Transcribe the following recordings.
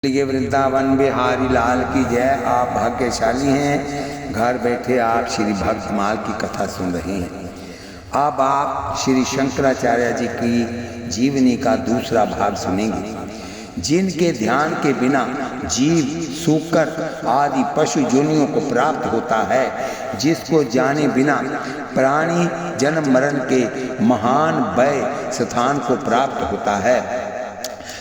ये वृंदावन बिहारी लाल की जय। आप भाग्यशाली हैं, घर बैठे आप श्री भक्तमाल की कथा सुन रहे हैं। अब आप श्री शंकराचार्य जी की जीवनी का दूसरा भाग सुनेंगे। जिनके ध्यान के बिना जीव सूकर आदि पशु जोनियों को प्राप्त होता है, जिसको जाने बिना प्राणी जन्म मरण के महान भय स्थान को प्राप्त होता है,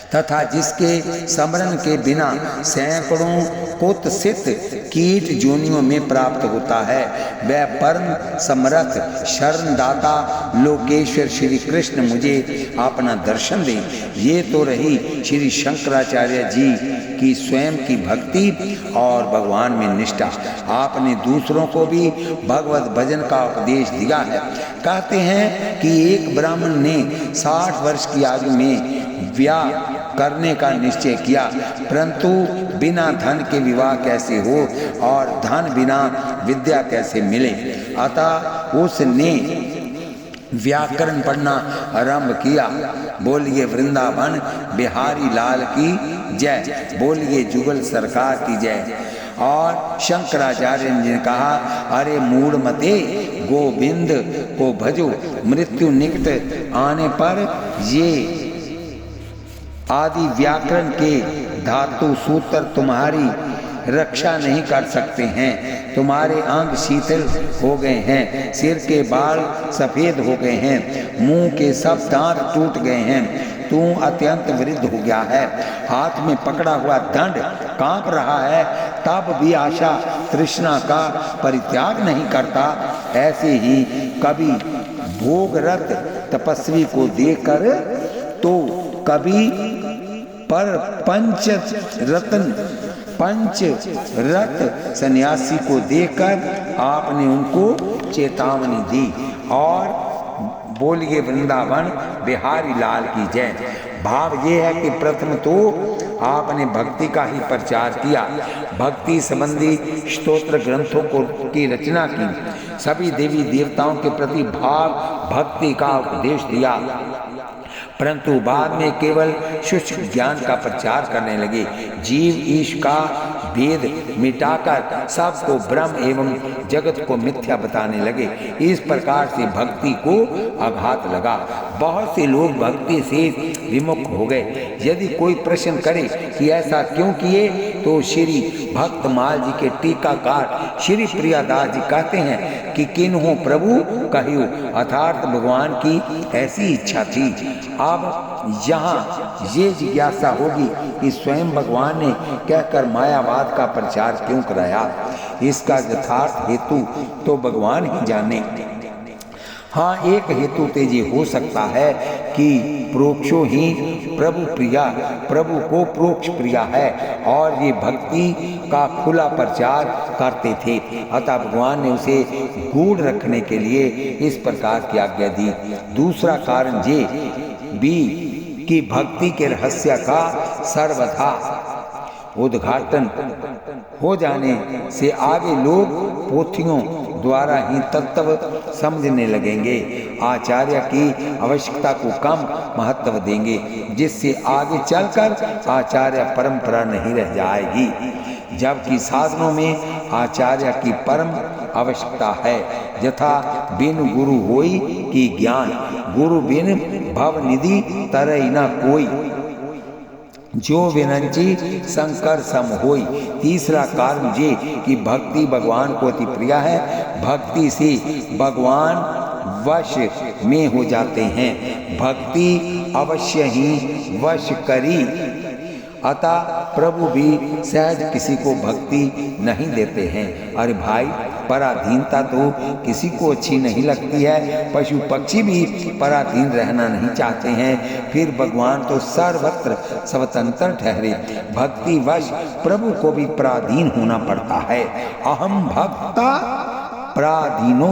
तथा जिसके स्मरण के बिना सैकड़ों कुत्सित कीट जोनियों में प्राप्त होता है, वह परम समर्थ शरणदाता लोकेश्वर श्री कृष्ण मुझे अपना दर्शन दे। ये तो रही श्री शंकराचार्य जी की स्वयं की भक्ति और भगवान में निष्ठा। आपने दूसरों को भी भगवत भजन का उपदेश दिया है। कहते हैं कि एक ब्राह्मण ने 60 वर्ष की आयु में विवाह करने का निश्चय किया, परंतु बिना धन के विवाह कैसे हो और धन बिना विद्या कैसे मिले। अतः उसने व्याकरण पढ़ना आरंभ किया। बोलिए वृंदावन बिहारी लाल की जय, बोलिए जुगल सरकार की जय। और शंकराचार्य ने कहा, अरे मूढ़ मते, गोविंद को भजो, मृत्यु निकट आने पर ये आदि व्याकरण के धातु सूत्र तुम्हारी रक्षा नहीं कर सकते हैं। तुम्हारे अंग शीतल हो गए हैं, सिर के बाल सफेद हो गए हैं, मुंह के सब दांत टूट गए हैं, तू अत्यंत वृद्ध हो गया है, हाथ में पकड़ा हुआ दंड कांप रहा है, तब भी आशा तृष्णा का परित्याग नहीं करता। ऐसे ही कभी भोगरत तपस्वी को देखकर तो कभी पर पंच रत सन्यासी को देखकर आपने उनको चेतावनी दी। और बोलिए वृंदावन बिहारी लाल की जय। भाव ये है कि प्रथम तो आपने भक्ति का ही प्रचार किया, भक्ति संबंधी स्तोत्र ग्रंथों की रचना की, सभी देवी देवताओं के प्रति भाव भक्ति का उपदेश दिया, परंतु बाद में केवल शुष्क ज्ञान का प्रचार करने लगे। जीव ईश का भेद मिटाकर सबको ब्रह्म एवं जगत को मिथ्या बताने लगे। इस प्रकार से भक्ति को आघात लगा। बहुत से लोग भक्ति से विमुख हो गए। यदि कोई प्रश्न करे कि ऐसा क्यों किए, तो श्री भक्तमाल जी के टीकाकार श्री प्रियादास जी कहते हैं कि किन्हों प्रभु कहियो, अर्थात भगवान की ऐसी इच्छा थी। अब यहाँ ये जिज्ञासा होगी कि स्वयं भगवान ने कहकर मायावाद का प्रचार क्यों कराया। इसका यथार्थ हेतु तो भगवान ही जाने। हाँ, एक हेतु तेजी हो सकता है कि प्रोक्षो ही प्रभु प्रिया, प्रभु को प्रोक्ष प्रिया है और ये भक्ति का खुला प्रचार करते थे, अतः भगवान ने उसे गूढ़ रखने के लिए इस प्रकार की आज्ञा दी। दूसरा कारण ये भी कि भक्ति के रहस्य का सर्वथा उद्घाटन हो जाने से आगे लोग पोथियों द्वारा ही तत्व समझने लगेंगे, आचार्य की आवश्यकता को कम महत्व देंगे, जिससे आगे चलकर आचार्य परंपरा नहीं रह जाएगी, जबकि साधनों में आचार्य की परम आवश्यकता है। यथा बिन गुरु होई कि ज्ञान, गुरु बिन भव निधि तरई न कोई, जो विनंची शंकर सम होई। तीसरा कारण ये कि भक्ति भगवान को अति प्रिय है। भक्ति से भगवान वश में हो जाते हैं, भक्ति अवश्य ही वश करी। अतः प्रभु भी सहज किसी को भक्ति नहीं देते हैं। अरे भाई, पराधीनता तो किसी को अच्छी नहीं लगती है, पशु पक्षी भी पराधीन रहना नहीं चाहते हैं, फिर भगवान तो सर्वत्र स्वतंत्र ठहरे। भक्ति वश प्रभु को भी पराधीन होना पड़ता है। अहम भक्ता पराधीनो,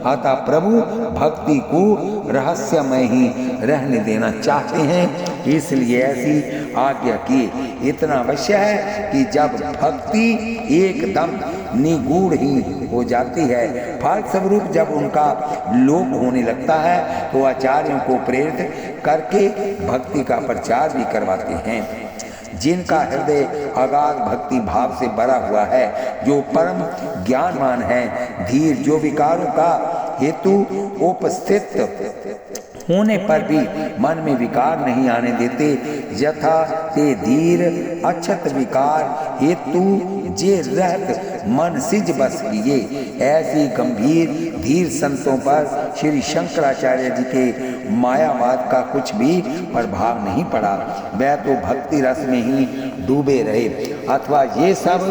अतः प्रभु भक्ति को रहस्यमय ही रहने देना चाहते हैं, इसलिए ऐसी आज्ञा की। इतना अवश्य है कि जब भक्ति एकदम निगूढ़ ही हो जाती है, फलस्वरूप जब उनका लोप होने लगता है, तो आचार्यों को प्रेरित करके भक्ति का प्रचार भी करवाते हैं। जिनका हृदय अगाध भक्ति भाव से भरा हुआ है, जो परम ज्ञानवान है, धीर, जो विकारों का हेतु उपस्थित होने पर भी मन में विकार नहीं आने देते, यथा ते धीर अक्षत विकार हेतु जे रहत मन सिज बस किए। ऐसी गंभीर धीर संतों पर श्री शंकराचार्य जी के मायावाद का कुछ भी प्रभाव नहीं पड़ा। वह तो भक्ति रस में ही डूबे रहे। अथवा ये सब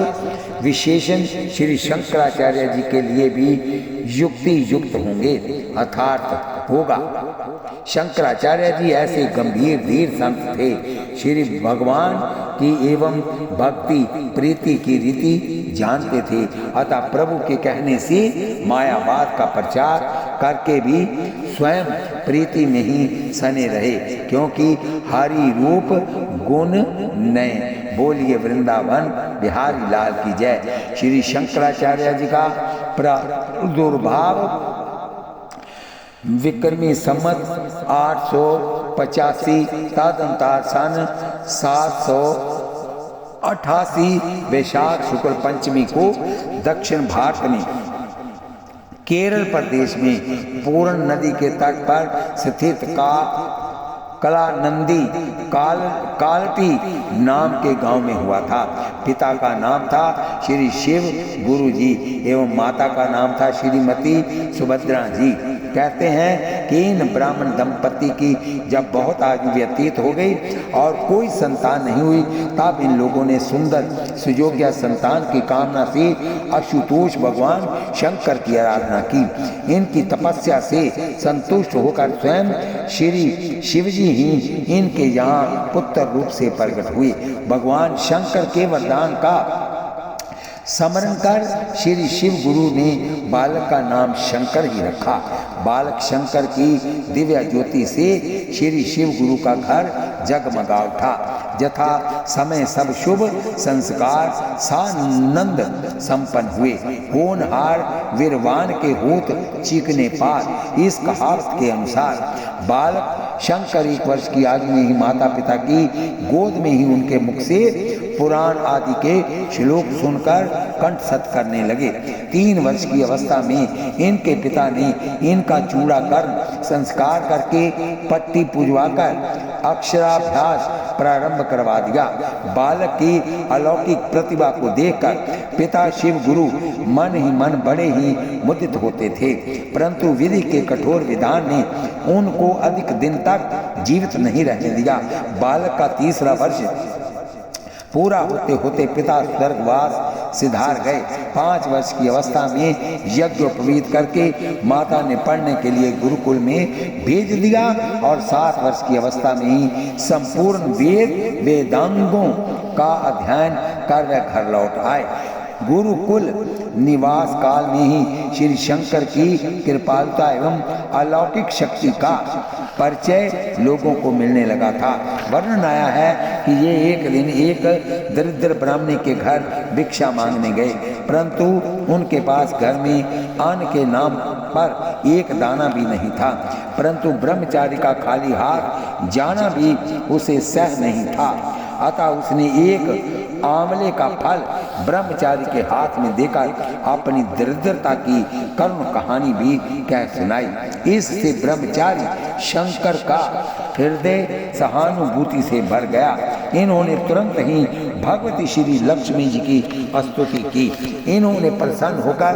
विशेषण श्री शंकराचार्य जी के लिए भी युक्ति युक्त होंगे, अर्थात होगा। शंकराचार्य जी ऐसे गंभीर धीर संत थे, श्री भगवान की एवं भक्ति प्रीति की रीति जानते थे। अतः प्रभु के कहने से मायावाद का प्रचार करके भी स्वयं प्रीति में ही सने रहे, क्योंकि हरि रूप गुण नए। बोलिए वृंदावन बिहारी लाल की जय। श्री शंकराचार्य जी का प्रादुर्भाव विक्रमी संमत 885 तदंतर सन 788 वैशाख शुक्ल पंचमी को दक्षिण भारत में केरल प्रदेश में पूर्ण नदी के तट पर स्थित कलानंदी कालटी नाम के गांव में हुआ था। पिता का नाम था श्री शिव गुरु जी एवं माता का नाम था श्रीमती सुभद्रा जी। कहते हैं कि इन ब्राह्मण दंपति की जब बहुत आयु व्यतीत हो गई और कोई संतान नहीं हुई, तब इन लोगों ने सुंदर सुयोग्य संतान की कामना से आशुतोष भगवान शंकर की आराधना की। इनकी तपस्या से संतुष्ट होकर स्वयं श्री शिवजी ही इनके यहाँ पुत्र रूप से प्रकट हुए। भगवान शंकर के वरदान का स्मरण कर श्री शिव गुरु ने बालक का नाम शंकर ही रखा। बालक शंकर की दिव्य ज्योति से श्री शिव गुरु का घर जगमगा उठा। यथा समय सब शुभ संस्कार सानंद संपन्न हुए। होनहार वीरवान के होत चीखने पार। इस कहावत के अनुसार बालक शंकर 1 वर्ष की आयु में ही माता पिता की गोद में ही उनके मुख से पुराण आदि के श्लोक सुनकर कंठस्थ करने लगे। 3 वर्ष की अवस्था में इनके पिता ने इनका चूड़ाकरण संस्कार करके पट्टी पुजवाकर अक्षराभ्यास प्रारंभ करवा दिया। बालक की अलौकिक प्रतिभा को देखकर पिता शिव गुरु मन ही मन बड़े ही मुदित होते थे, परंतु विधि के कठोर विधान ने उनको अधिक दिन तक जीवित नहीं रहने दिया। बालक का 3रा वर्ष पूरा होते होते पिता स्वर्गवास सिधार गए। 5 वर्ष की अवस्था में यज्ञोपवीत करके माता ने पढ़ने के लिए गुरुकुल में भेज दिया और 7 वर्ष की अवस्था में ही संपूर्ण वेदांगों का अध्ययन कर वह घर लौट आए। गुरुकुल निवास काल में ही श्री शंकर की कृपालुता एवं अलौकिक शक्ति का परिचय लोगों को मिलने लगा था। वर्णन आया है कि ये एक दिन एक दरिद्र ब्राह्मणी के घर भिक्षा मांगने गए, परंतु उनके पास घर में अन्न के नाम पर एक दाना भी नहीं था, परंतु ब्रह्मचारी का खाली हाथ जाना भी उसे सह नहीं था। अतः उसने एक आंवले का फल ब्रह्मचारी के हाथ में देकर अपनी दरिद्रता की करुण कहानी भी कह सुनाई। इससे ब्रह्मचारी शंकर का हृदय सहानुभूति से भर गया। इन्होंने तुरंत ही भगवती श्री लक्ष्मी जी की स्तुति की। इन्होंने प्रसन्न होकर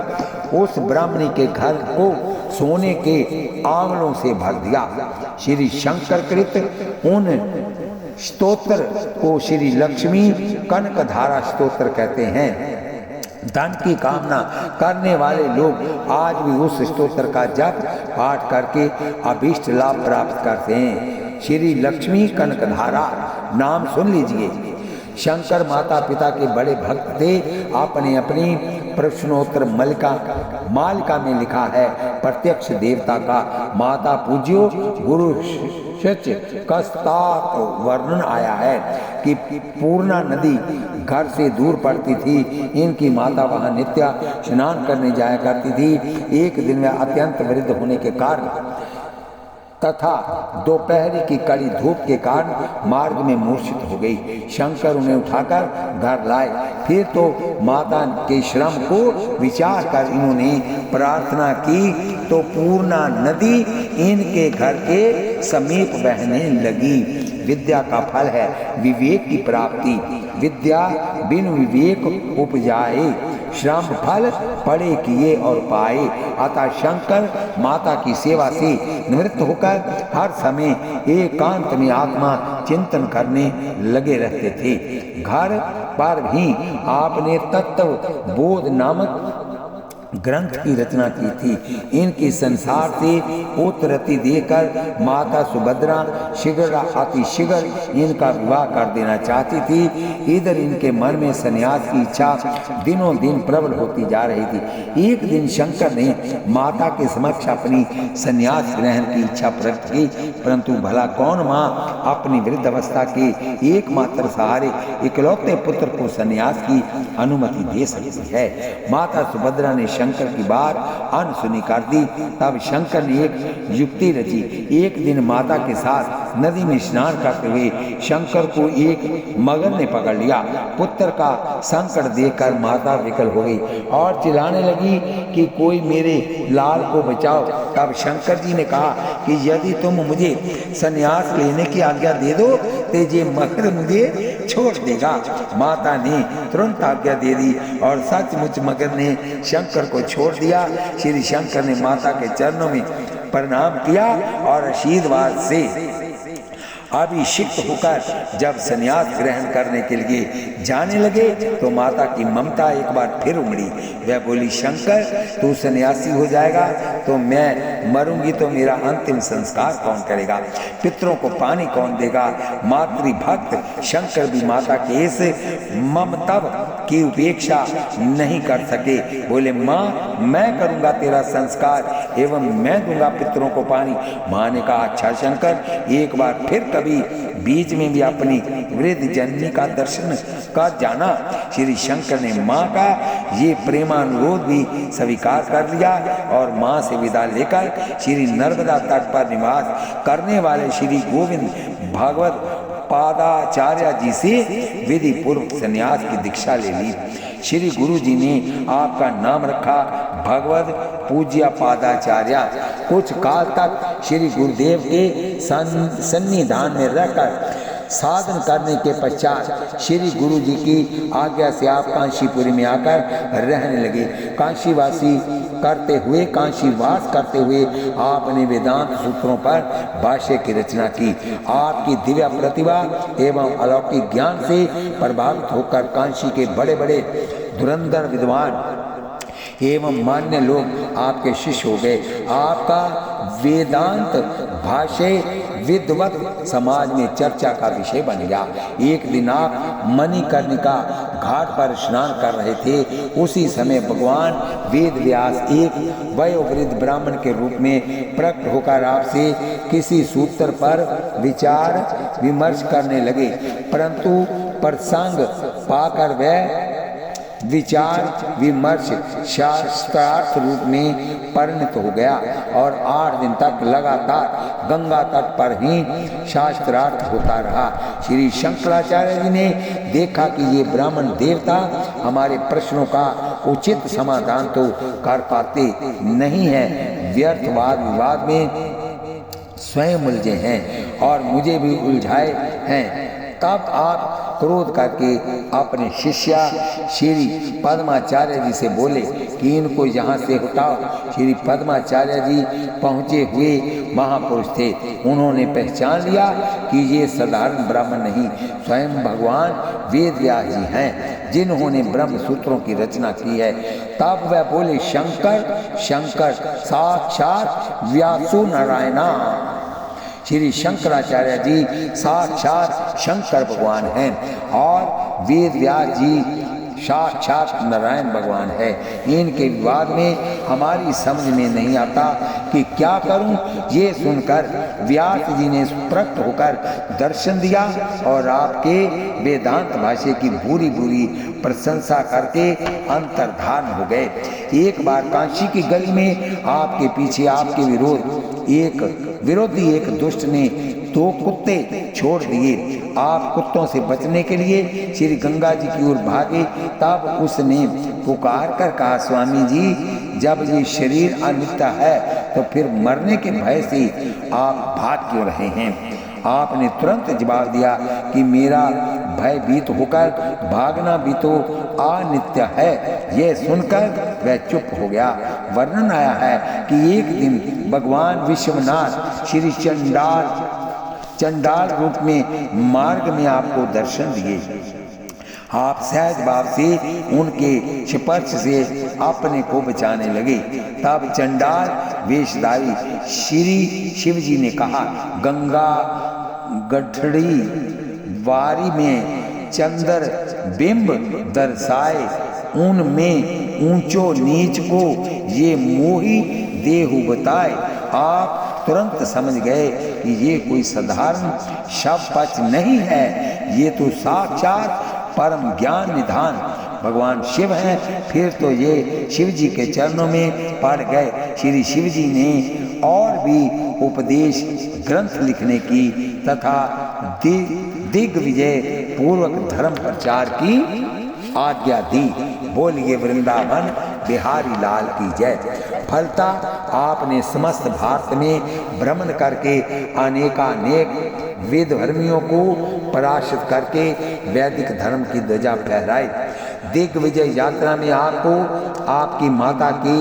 उस ब्राह्मणी के घर को सोने के आंवलों से भर दिया। श्री शंकर कृत उन स्तोत्र को श्री लक्ष्मी कनकधारा स्तोत्र कहते हैं। धन की कामना करने वाले लोग आज भी उस स्तोत्र का जप पाठ करके अभीष्ट लाभ प्राप्त करते हैं। श्री लक्ष्मी कनकधारा नाम सुन लीजिए। शंकर माता पिता के बड़े भक्त थे। आपने अपनी प्रश्नोत्तर मालिका में लिखा है, प्रत्यक्ष देवता का माता पूज्यो गुरु कस्ता वर्णन आया है कि पूर्णा नदी घर से दूर पड़ती थी। इनकी माता वहां नित्य स्नान करने जाया करती थी। एक दिन में अत्यंत वृद्ध होने के कारण तथा दोपहर की कड़ी धूप के कारण मार्ग में मूर्छित हो गई। शंकर उन्हें उठाकर घर लाए। फिर तो माता के श्रम को विचार कर इन्होंने प्रार्थना की तो पूर्णा नदी इनके घर के समीप बहने लगी। विद्या का फल है विवेक की प्राप्ति। विद्या बिन विवेक उपजाए, श्रम फल पढ़े किए और पाए। अतः शंकर माता की सेवा से निवृत्त होकर हर समय एकांत में आत्मा चिंतन करने लगे रहते थे। घर पर भी आपने तत्व बोध नामक ग्रंथ की रचना की थी। इनकी संसार से उत्पत्ति देकर माता सुभद्रा शीघ्र अतिशीघ्र इनका विवाह कर देना चाहती थी। इधर इनके मन में संन्यास की इच्छा दिनों दिन प्रबल होती जा रही थी। एक दिन शंकर ने माता के समक्ष अपनी संन्यास ग्रहण की इच्छा प्रकट की, परंतु भला कौन माँ अपनी वृद्ध अवस्था के एकमात्र सहारे इकलौते पुत्र को संन्यास की अनुमति दे सकती है। माता सुभद्रा ने शंकर की बात अनसुनी कर दी। तब शंकर ने एक युक्ति रची। एक दिन माता के साथ नदी में स्नान करते हुए शंकर को एक मगर ने पकड़ लिया। पुत्र का संकट देखकर माता विकल हो गई और चिल्लाने लगी कि कोई मेरे लाल को बचाओ। तब शंकर जी ने कहा कि यदि तुम मुझे संन्यास लेने की आज्ञा दे दो तो ये मगर मुझे छोड़ देगा। माता ने तुरंत आज्ञा दे दी और सचमुच मगर ने शंकर को छोड़ दिया। श्री शंकर ने माता के चरणों में प्रणाम किया और आशीर्वाद से अभिषिक्त होकर जब संन्यास ग्रहण करने के लिए जाने लगे तो माता की ममता एक बार फिर उमड़ी। वह बोली, शंकर तू सन्यासी हो जाएगा तो मैं मरूंगी तो मेरा अंतिम संस्कार कौन करेगा? पितरों को पानी कौन देगा? मातृभक्त शंकर भी माता के इस ममतव की उपेक्षा नहीं कर सके। बोले, माँ मैं करूँगा तेरा संस्कार एवं मैं दूंगा पितरों को पानी। माँ ने कहा, अच्छा शंकर, एक बार फिर कभी बीच में भी अपनी वृद्ध जननी का दर्शन कर जाना। श्री शंकर ने माँ का ये प्रेमानुरोध भी स्वीकार कर लिया और माँ से विदा लेकर श्री नर्मदा तट पर निवास करने वाले श्री गोविंद भागवत पादाचार्य जी से विधि पूर्वक संन्यास की दीक्षा ले ली। श्री गुरु जी ने आपका नाम रखा भगवत पूज्य पादाचार्य। कुछ काल तक श्री गुरुदेव के सन्निधान में रहकर साधन करने के पश्चात श्री गुरु जी की आज्ञा से आप कांशीपुरी में आकर रहने लगे। काशीवासी काशीवास करते हुए आपने वेदांत सूत्रों पर भाष्य की रचना की। आपकी दिव्य प्रतिभा एवं अलौकिक ज्ञान से प्रभावित होकर काशी के बड़े बड़े धुरंधर विद्वान एवं मान्य लोग आपके शिष्य हो गए। आपका वेदांत भाष्य विद्वत समाज में चर्चा का विषय बन गया। एक दिन आप मणिकर्णिका घाट पर स्नान कर रहे थे। उसी समय भगवान वेद व्यास एक वयोवृद्ध ब्राह्मण के रूप में प्रकट होकर आपसे किसी सूत्र पर विचार विमर्श करने लगे, परंतु प्रसंग पाकर वह विचार विमर्श शास्त्रार्थ रूप में परिणत हो गया और 8 दिन तक लगातार गंगा तट पर ही शास्त्रार्थ होता रहा। श्री शंकराचार्य जी ने देखा कि ये ब्राह्मण देवता हमारे प्रश्नों का उचित समाधान तो कर पाते नहीं है, व्यर्थवाद विवाद में स्वयं उलझे हैं और मुझे भी उलझाए हैं। तब आप क्रोध करके अपने शिष्या श्री पद्माचार्य जी से बोले कि इनको यहाँ से हटाओ। श्री पद्माचार्य जी पहुँचे हुए महापुरुष थे। उन्होंने पहचान लिया कि ये साधारण ब्राह्मण नहीं, स्वयं भगवान वेद व्यास जी हैं जिन्होंने ब्रह्म सूत्रों की रचना की है। तब वह बोले, शंकर शंकर साक्षात व्यासो नारायणा। श्री शंकराचार्य जी साक्षात शंकर भगवान हैं और वेद व्यास जी साक्षात नारायण भगवान है। इनके विवाद में हमारी समझ में नहीं आता कि क्या करूं। ये सुनकर व्यास जी ने प्रकट होकर दर्शन दिया और आपके वेदांत भाष्य की बुरी बुरी प्रशंसा करके अंतर्धान हो गए। एक बार काशी की गली में आपके पीछे आपके विरोधी एक दुष्ट ने 2 कुत्ते छोड़ दिए। आप कुत्तों से बचने के लिए श्री गंगा जी की ओर भागे। तब उसने पुकार कर कहा, स्वामी जी, जब ये शरीर अनित्य है तो फिर मरने के भय से आप भाग क्यों रहे हैं? आपने तुरंत जवाब दिया कि मेरा भयभीत होकर भागना भी तो अनित्य है। यह सुनकर वह चुप हो गया। वर्णन आया है कि एक दिन भगवान विश्वनाथ श्री चंडाल रूप में मार्ग में आपको दर्शन दिए। आप सहज भाव से उनके स्पर्श से अपने को बचाने लगे। तब चंडाल वेशधारी श्री शिव जी ने कहा, गंगा गठड़ी वारी में चंद्र बिंब दर्शाए, उनमें ऊंचो नीच को ये मोही देहु बताए। आप तुरंत समझ गए कि ये कोई साधारण शब्द नहीं है, ये तो साक्षात परम ज्ञान निधान भगवान शिव हैं। फिर तो ये शिव जी के चरणों में पड़ गए। श्री शिव जी ने और भी उपदेश ग्रंथ लिखने की तथा दिग्विजय पूर्वक धर्म प्रचार की आज्ञा दी। बोलिए वृंदावन बिहारी लाल की जय। फलता आपने समस्त भारत में भ्रमण करके अनेकानेक वेदधर्मियों को पराजित करके वैदिक धर्म की ध्वजा फहराई। दिग्विजय यात्रा में आपको आपकी माता की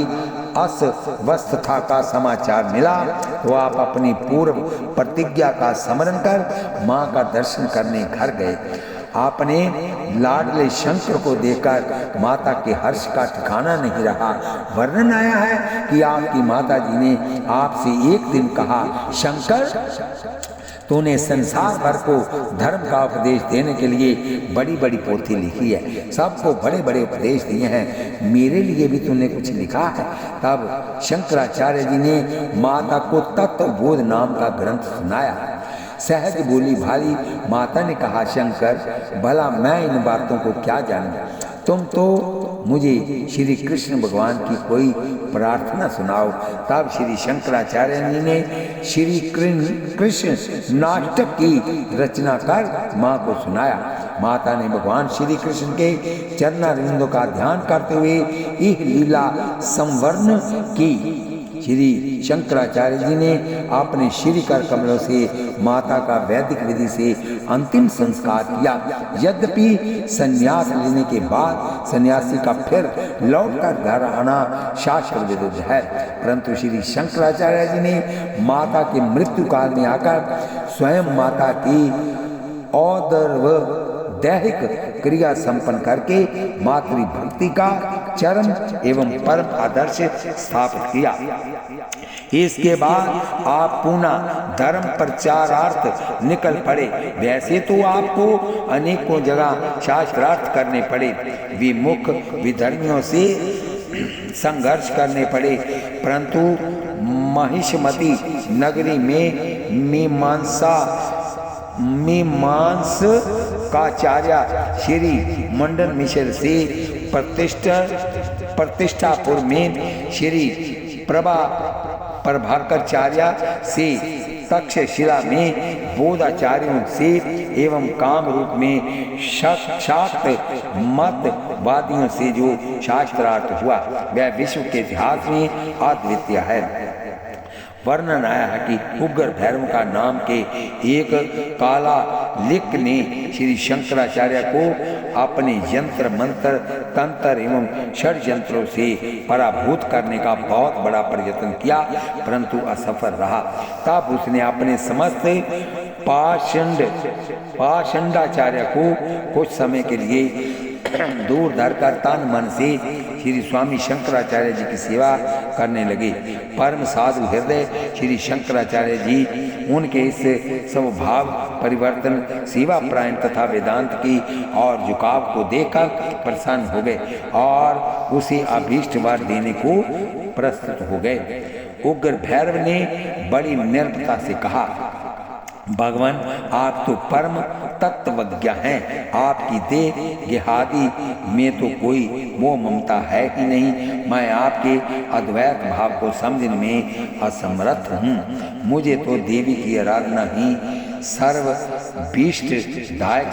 अस्वस्थता का समाचार मिला तो आप अपनी पूर्व प्रतिज्ञा का स्मरण कर मां का दर्शन करने घर गए। आपने लाडले शंकर को देखकर माता के हर्ष का ठिकाना नहीं रहा। वर्णन आया है कि आपकी माता जी ने आपसे एक दिन कहा, शंकर, तूने संसार भर को धर्म का उपदेश देने के लिए बड़ी बड़ी पोथी लिखी है, सबको बड़े बड़े उपदेश दिए हैं, मेरे लिए भी तूने कुछ लिखा है? तब शंकराचार्य जी ने माता को तत्वबोध नाम का ग्रंथ सुनाया। सहज बोली भाली माता ने कहा, शंकर, भला मैं इन बातों को क्या जानूं? तुम तो मुझे श्री कृष्ण भगवान की कोई प्रार्थना सुनाओ। तब श्री शंकराचार्य जी ने श्री कृष्ण नाटक की रचना कर माँ को सुनाया। माता ने भगवान श्री कृष्ण के चरणारविंदों का ध्यान करते हुए यह लीला संवर्ण की। श्री शंकराचार्य जी ने अपने श्री कर कमलों से माता का वैदिक विधि से अंतिम संस्कार किया। यद्यपि संन्यास लेने के बाद सन्यासी का फिर लौटकर घर आना शास्त्र विरुद्ध है, परंतु श्री शंकराचार्य जी ने माता के मृत्यु काल में आकर स्वयं माता की औदर्व दैहिक क्रिया संपन्न करके मातृभक्ति का चरम एवं परम आदर्श स्थापित किया। इसके बाद आप पुनः धर्म प्रचारार्थ निकल पड़े। वैसे तो आपको अनेकों जगह शास्त्रार्थ करने पड़े, विमुख विधर्मियों से संघर्ष करने पड़े, परंतु महिष्मती नगरी में मीमांसकाचार्य श्री मंडन मिश्र से प्रतिष्ठापुर में श्री प्रभाकराचार्य से तक्षशिला में बोधाचार्यों से एवं कामरूप में शाक्त मतवादियों से जो शास्त्रार्थ हुआ वह विश्व के इतिहास में अद्वितीय है। वर्णन आया है कि उग्र भैरव का नाम के एक काला लिक ने श्री शंकराचार्य को अपने यंत्र मंत्र तंत्र एवं षड्यंत्रों से पराभूत करने का बहुत बड़ा प्रयत्न किया, परंतु असफल रहा। तब उसने अपने समस्त पाषंडाचार्य को कुछ समय के लिए दूर धरकर तन मन से श्री स्वामी शंकराचार्य जी की सेवा करने लगे। परम साधु हृदय श्री शंकराचार्य जी उनके इस स्वभाव परिवर्तन, सेवा प्रायण तथा वेदांत की और झुकाव को देखकर प्रसन्न हो गए और उसे अभीष्ट वर देने को प्रस्तुत हो गए। उग्र भैरव ने बड़ी निर्भयता से कहा, भगवान आप तो परम तत्वज्ञ हैं, आपकी देह गेहादि में तो कोई मोह ममता है ही नहीं। मैं आपके अद्वैत भाव को समझने में असमर्थ हूँ। मुझे तो देवी की आराधना ही सर्वभीष्टदायक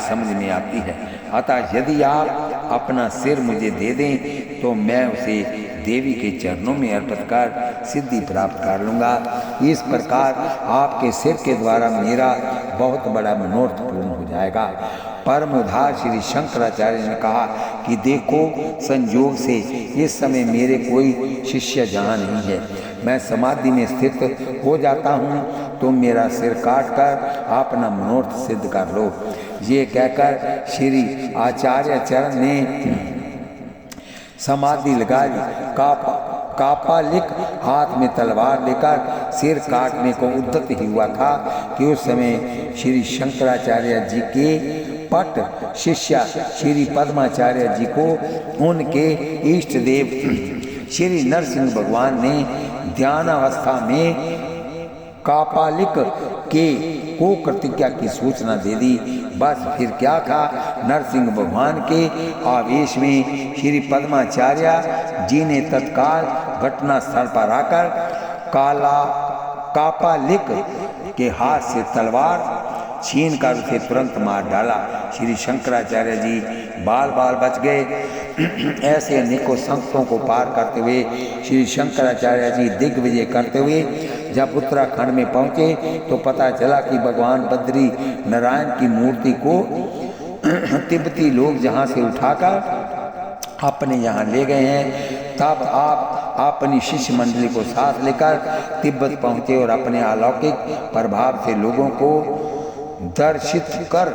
समझ में आती है। अतः यदि आप अपना सिर मुझे दे दें तो मैं उसे देवी के चरणों में अर्पित कर सिद्धि प्राप्त कर लूँगा। इस प्रकार आपके सिर के द्वारा मेरा बहुत बड़ा मनोरथ पूर्ण हो जाएगा। परम उदार श्री शंकराचार्य ने कहा कि देखो, संयोग से इस समय मेरे कोई शिष्य जहाँ नहीं है, मैं समाधि में स्थित हो जाता हूँ, तुम मेरा सिर काट कर अपना मनोरथ सिद्ध कर लो। ये कहकर श्री आचार्य चरण ने समाधि लगाई। कापालिक हाथ में तलवार लेकर सिर काटने को उद्यत ही हुआ था कि उस समय श्री शंकराचार्य जी के पट शिष्य श्री पद्माचार्य जी को उनके इष्ट देव श्री नरसिंह भगवान ने ध्यानावस्था में कापालिक के को प्रतिज्ञा की सूचना दे दी। बस फिर क्या था, नरसिंह भगवान के आवेश में श्री पद्माचार्य जी ने तत्काल घटना स्थल पर आकर कापालिक के हाथ से तलवार छीन कर उसे तुरंत मार डाला। श्री शंकराचार्य जी बाल बाल बच गए। ऐसे अनेकों संकटों को पार करते हुए श्री शंकराचार्य जी दिग्विजय करते हुए जब उत्तराखंड में पहुँचे तो पता चला कि भगवान बद्री नारायण की मूर्ति को तिब्बती लोग जहाँ से उठाकर अपने यहाँ ले गए हैं। तब आप अपनी शिष्य मंडली को साथ लेकर तिब्बत पहुँचे और अपने अलौकिक प्रभाव से लोगों को दर्शित कर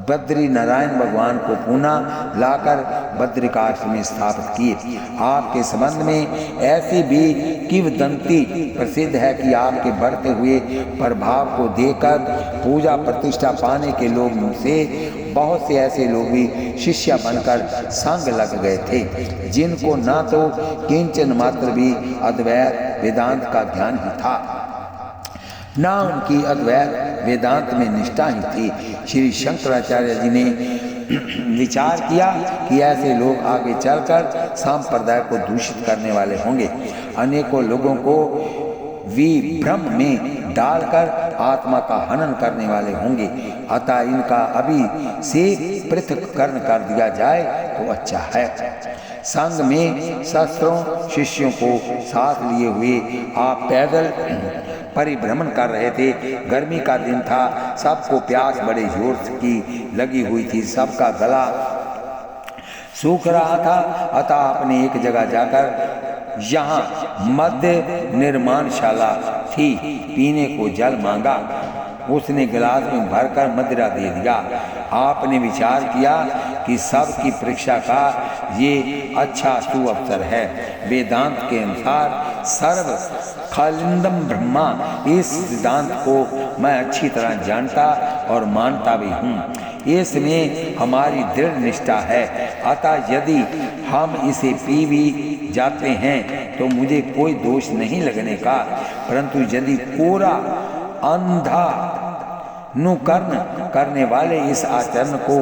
बद्री नारायण भगवान को पुनः लाकर बद्रिकाश में स्थापित किए। आपके संबंध में ऐसी भी किंवदंती प्रसिद्ध है कि आपके बढ़ते हुए प्रभाव को देखकर पूजा प्रतिष्ठा पाने के लोग से बहुत से ऐसे लोग भी शिष्य बनकर संग लग गए थे, जिनको न तो किंचन मात्र भी अद्वैत वेदांत का ज्ञान ही था, न उनकी अद्वैत वेदांत में निष्ठा ही थी। श्री शंकराचार्य जी ने विचार किया कि ऐसे लोग आगे चलकर संप्रदाय को दूषित करने वाले होंगे, अनेकों लोगों को विभ्रम में डालकर आत्मा का हनन करने वाले होंगे। अतः इनका अभी से पृथक्करण कर दिया जाए तो अच्छा है। संघ में शस्त्रों शिष्यों को साथ लिए हुए आप पैदल परिभ्रमण कर रहे थे। गर्मी का दिन था, सबको प्यास बड़े जोर की लगी हुई थी, सबका गला सूख रहा था। अतः आपने एक जगह जाकर यहाँ मध्य निर्माणशाला थी, पीने को जल मांगा। उसने गिलास में भरकर मदिरा दे दिया। आपने विचार किया कि सबकी परीक्षा का ये अच्छा सुअवसर है। वेदांत के अनुसार सर्व खलिंदम ब्रह्मा, इस सिद्धांत को मैं अच्छी तरह जानता और मानता भी हूँ। इसमें हमारी दृढ़ निष्ठा है। अतः यदि हम इसे पी भी जाते हैं तो मुझे कोई दोष नहीं लगने का, परंतु यदि कोरा अंधा नुकर्ण करने वाले इस आचरण को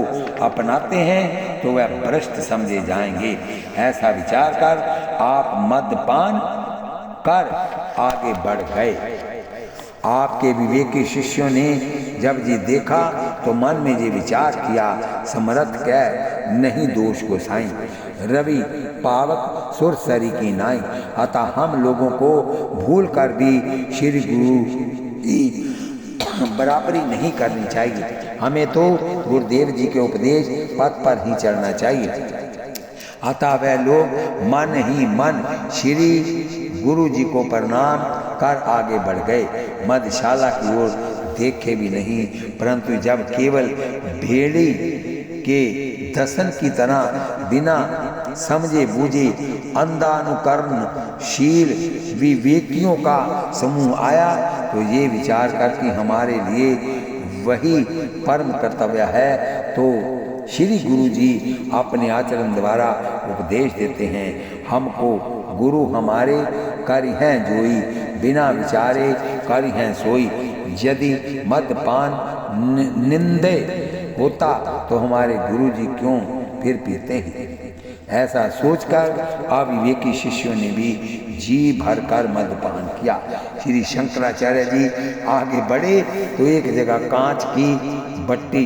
अपनाते हैं तो वह भ्रष्ट समझे जाएंगे। ऐसा विचार कर आप मद्यपान कर आगे बढ़ गए। आपके विवेकी शिष्यों ने जब ये देखा तो मन में ये विचार किया, समर्थ कह नहीं दोष को साई, रवि पावक सुरसरी की नाई। अतः हम लोगों को भूल कर भी श्री गुरु की बराबरी नहीं करनी चाहिए। हमें तो गुरुदेव जी के उपदेश पथ पर ही चलना चाहिए। अतः वह लोग मन ही मन श्री गुरु जी को प्रणाम कर आगे बढ़ गए। मध्यशाला की ओर देखे भी नहीं, परंतु जब केवल भेड़ी के दसन की तरह बिना समझे बूझे अंधानुकरणशील विवेकियों का समूह आया तो ये विचार कर कि हमारे लिए वही परम कर्तव्य है, तो श्री गुरु जी अपने आचरण द्वारा उपदेश देते हैं हमको। गुरु हमारे कर हैं जोई, बिना विचारे कर हैं सोई। यदि मद्यपान निंदे होता तो हमारे गुरु जी क्यों फिर पीते हैं। ऐसा सोचकर अविवेकी शिष्यों ने भी जी भरकर मद्यपान किया। श्री शंकराचार्य जी आगे बढ़े तो एक जगह कांच की बट्टी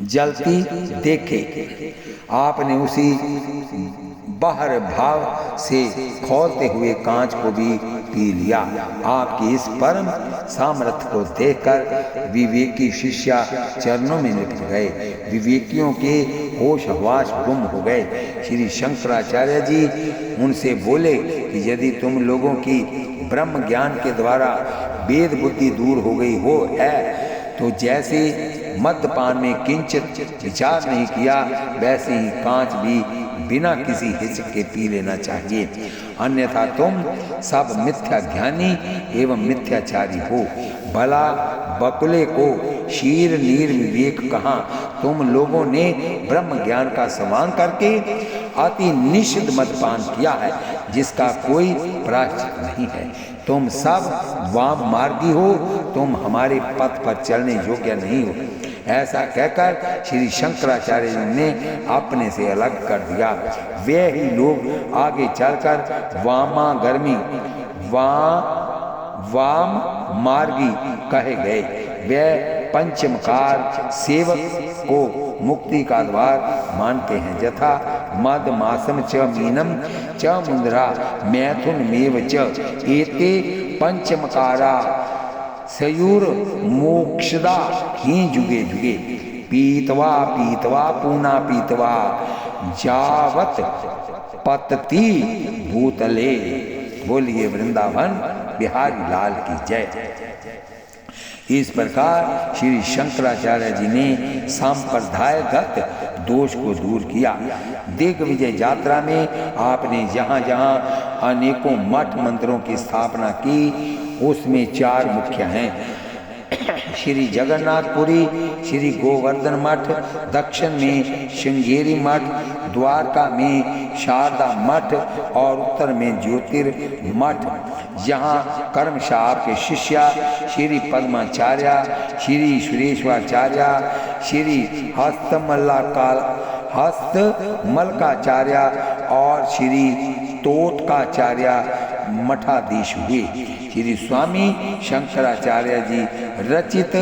जलती देखे। आपने उसी बाहर भाव से खौलते हुए कांच को भी पी लिया। आपकी इस परम सामर्थ्य को देखकर विवेकी शिष्य चरणों में लिपट गए। विवेकियों के होश हवास गुम हो गए। श्री शंकराचार्य जी उनसे बोले कि यदि तुम लोगों की ब्रह्म ज्ञान के द्वारा वेद बुद्धि दूर हो गई हो है, तो जैसे मद्यपान में किंचित विचार नहीं किया, वैसे ही कांच भी बिना किसी हिचक के पी लेना चाहिए, अन्यथा तुम सब मिथ्या ज्ञानी एवं मिथ्याचारी हो। भला बकुले को शीर नीर विवेक कहाँ। तुम लोगों ने ब्रह्म ज्ञान का समान करके अति निषिद्ध मद्यपान किया है, जिसका कोई प्रायश्चित नहीं है। तुम सब वाम मार्गी हो, तुम हमारे पथ पर चलने योग्य नहीं हो। ऐसा कहकर श्री शंकराचार्य जी ने अपने से अलग कर दिया। वे ही लोग आगे चलकर वामागर्मी वाम मार्गी कहे गए। वे पंचमकार सेवक को मुक्ति का द्वार मानते हैं। यथा मद मासम च मीनम च मुंद्रा मैथुन मेव च एते पंचमकारा सयूर मोक्षदा ही जुगे जुगे। पीतवा पीतवा पूना पीतवा जावत पतती भूतले। बोलिए वृंदावन बिहारी लाल की जय। इस प्रकार श्री शंकराचार्य जी ने संप्रदायगत दोष को दूर किया। दिग्विजय यात्रा में आपने जहाँ जहाँ अनेकों मठ मंदिरों की स्थापना की, उसमें 4 मुख्य हैं। श्री जगन्नाथपुरी, श्री गोवर्धन मठ, दक्षिण में श्रृंगेरी मठ, द्वारका में शारदा मठ और उत्तर में ज्योतिर्मठ। यहाँ कर्मशाह के शिष्य श्री पद्माचार्य, श्री सुरेश्वराचार्य, श्री हस्तमल्काचार्य और श्री तोटकाचार्य मठाधीश हुए। श्री स्वामी शंकराचार्य जी रचित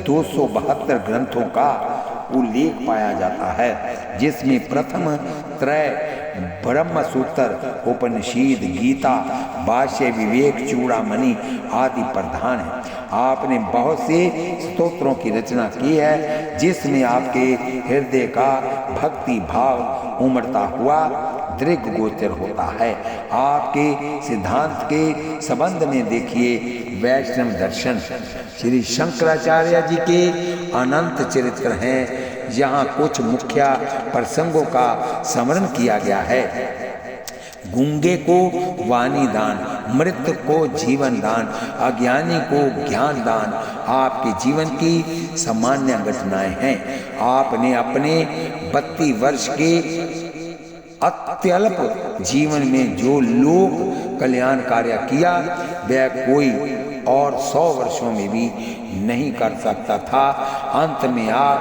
272 ग्रंथों का उल्लेख पाया जाता है, जिसमें प्रथम त्रय ब्रह्मसूत्र, उपनिषद, गीता, भाष्य, विवेक चूड़ामणि आदि प्रधान है। आपने बहुत से स्तोत्रों की रचना की है, जिसमें आपके हृदय का भक्ति भाव उमड़ता हुआ दृग्गोचर होता है। आपके सिद्धांत के संबंध में देखिए वैष्णव दर्शन। श्री शंकराचार्य जी के अनंत चरित्र हैं। यहाँ कुछ मुख्य प्रसंगों का स्मरण किया गया है। गूंगे को वाणी दान, मृत को जीवन दान, अज्ञानी को ज्ञान दान आपके जीवन की सामान्य घटनाएं हैं। आपने अपने 32 वर्ष के अत्यल्प जीवन में जो लोक कल्याण कार्य किया, वह कोई और 100 वर्षों में भी नहीं कर सकता था। अंत में आप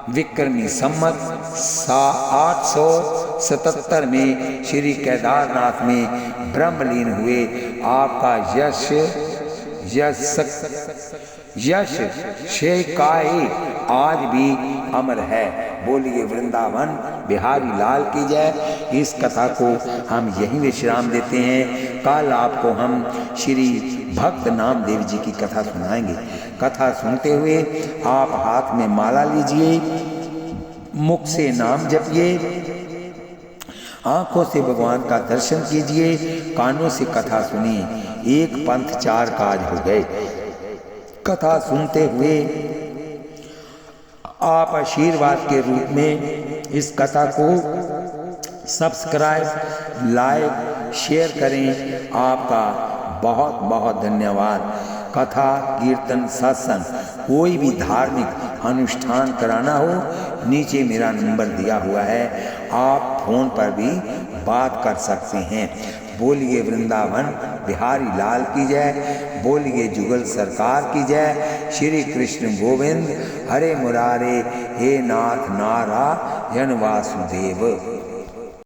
विक्रमी संमत 877 में श्री केदारनाथ में ब्रह्मलीन हुए। आपका यश शेकाए आज भी अमर है। बोलिए वृंदावन बिहारी लाल की जय। इस कथा को हम यहीं विश्राम देते हैं। कल आपको हम श्री भक्त नामदेव जी की कथा सुनाएंगे। कथा सुनते हुए आप हाथ में माला लीजिए, मुख से नाम जपिए, आंखों से भगवान का दर्शन कीजिए, कानों से कथा सुनिए। एक पंथ 4 काज हो गए। कथा सुनते हुए आप आशीर्वाद के रूप में इस कथा को सब्सक्राइब, लाइक, शेयर करें। आपका बहुत बहुत धन्यवाद। कथा कीर्तन सत्संग कोई भी धार्मिक अनुष्ठान कराना हो, नीचे मेरा नंबर दिया हुआ है, आप फोन पर भी बात कर सकते हैं। बोलिए वृंदावन बिहारी लाल की जय, बोलिए जुगल सरकार की जय। श्री कृष्ण गोविंद हरे मुरारे, हे नाथ नारायण वासुदेव।